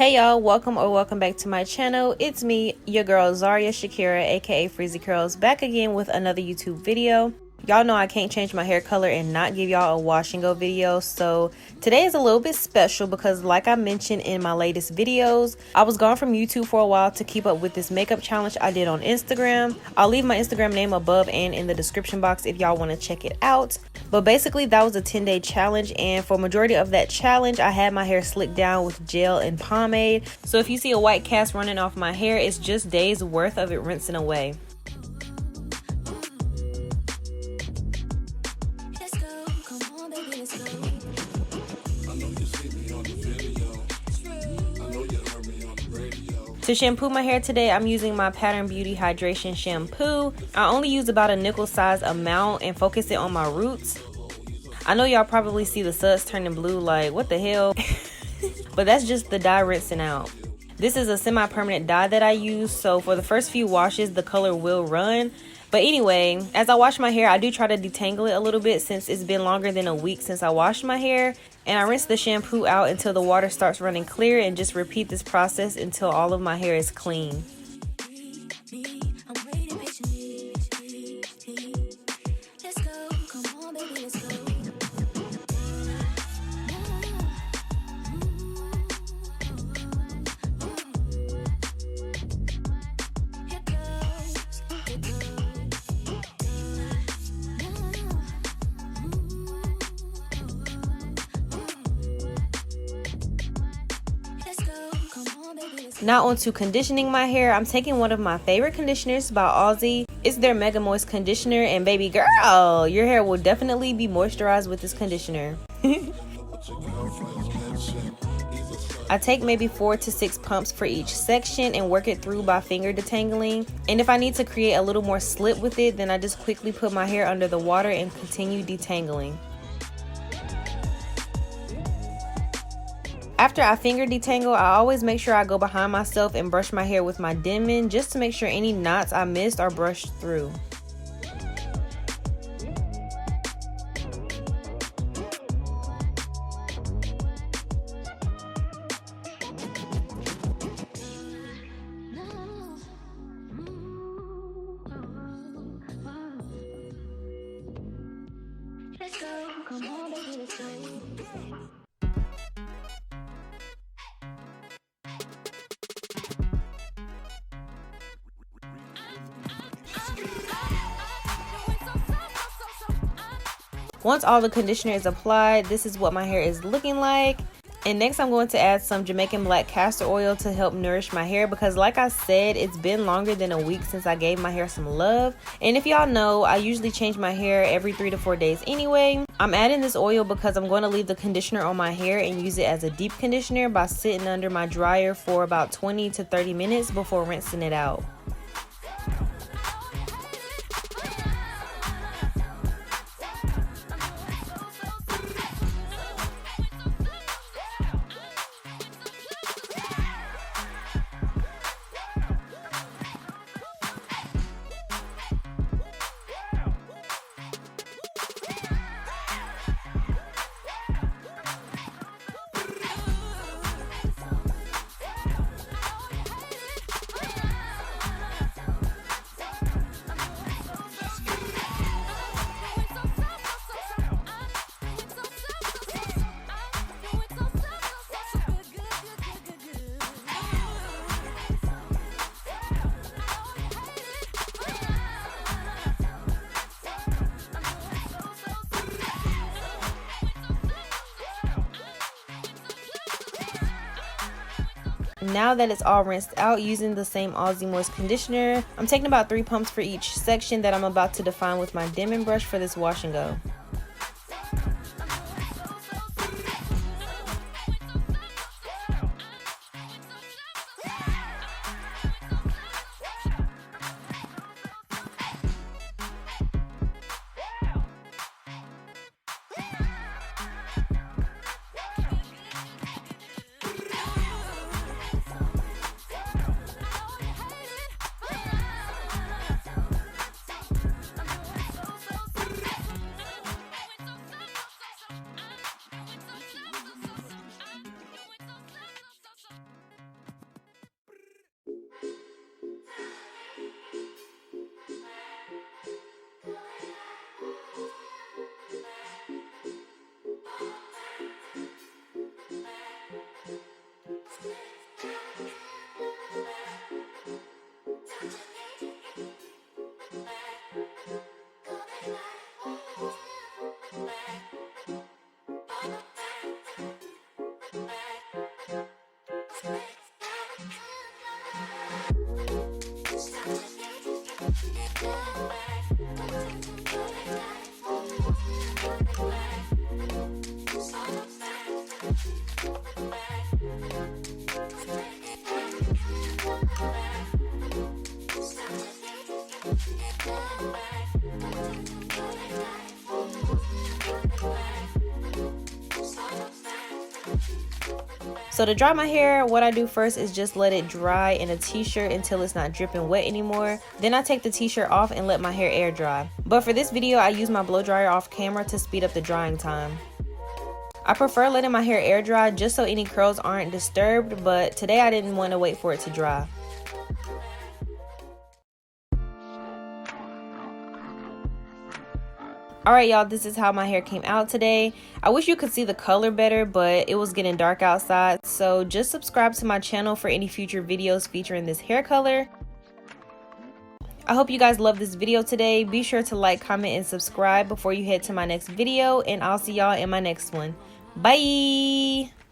Hey y'all, welcome back to my channel. It's me, your girl Zaria Shakira, aka frizzeecurlz, back again with another YouTube video. Y'all know I can't change my hair color and not give y'all a wash and go video, so today is a little bit special because like I mentioned in my latest videos, I was gone from YouTube for a while to keep up with this makeup challenge I did on Instagram. I'll leave my Instagram name above and in the description box if y'all want to check it out. But basically that was a 10-day challenge, and for majority of that challenge I had my hair slicked down with gel and pomade. So if you see a white cast running off my hair, it's just days worth of it rinsing away. To shampoo my hair today, I'm using my Pattern Beauty Hydration Shampoo. I only use about a nickel size amount and focus it on my roots. I know y'all probably see the suds turning blue like, what the hell? But that's just the dye rinsing out. This is a semi-permanent dye that I use, so for the first few washes, the color will run. But anyway, as I wash my hair, I do try to detangle it a little bit since it's been longer than a week since I washed my hair. And I rinse the shampoo out until the water starts running clear and just repeat this process until all of my hair is clean. Now onto conditioning my hair. I'm taking one of my favorite conditioners by Aussie. It's their Mega Moist Conditioner, and baby girl, your hair will definitely be moisturized with this conditioner. I take maybe 4 to 6 pumps for each section and work it through by finger detangling. And if I need to create a little more slip with it, then I just quickly put my hair under the water and continue detangling. After I finger detangle, I always make sure I go behind myself and brush my hair with my Denman just to make sure any knots I missed are brushed through. Let's go, come on, baby, let's go. Once all the conditioner is applied, this is what my hair is looking like. And next I'm going to add some Jamaican black castor oil to help nourish my hair because like I said, it's been longer than a week since I gave my hair some love. And if y'all know, I usually change my hair every 3 to 4 days anyway. I'm adding this oil because I'm going to leave the conditioner on my hair and use it as a deep conditioner by sitting under my dryer for about 20 to 30 minutes before rinsing it out. Now that it's all rinsed out using the same Aussie Moist conditioner, I'm taking about 3 pumps for each section that I'm about to define with my Denman brush for this wash and go. So to dry my hair, what I do first is just let it dry in a t-shirt until it's not dripping wet anymore. Then I take the t-shirt off and let my hair air dry. But for this video, I use my blow dryer off camera to speed up the drying time. I prefer letting my hair air dry just so any curls aren't disturbed, but today I didn't want to wait for it to dry. Alright y'all, this is how my hair came out today. I wish you could see the color better, but it was getting dark outside. So just subscribe to my channel for any future videos featuring this hair color. I hope you guys love this video today. Be sure to like, comment, and subscribe before you head to my next video. And I'll see y'all in my next one. Bye!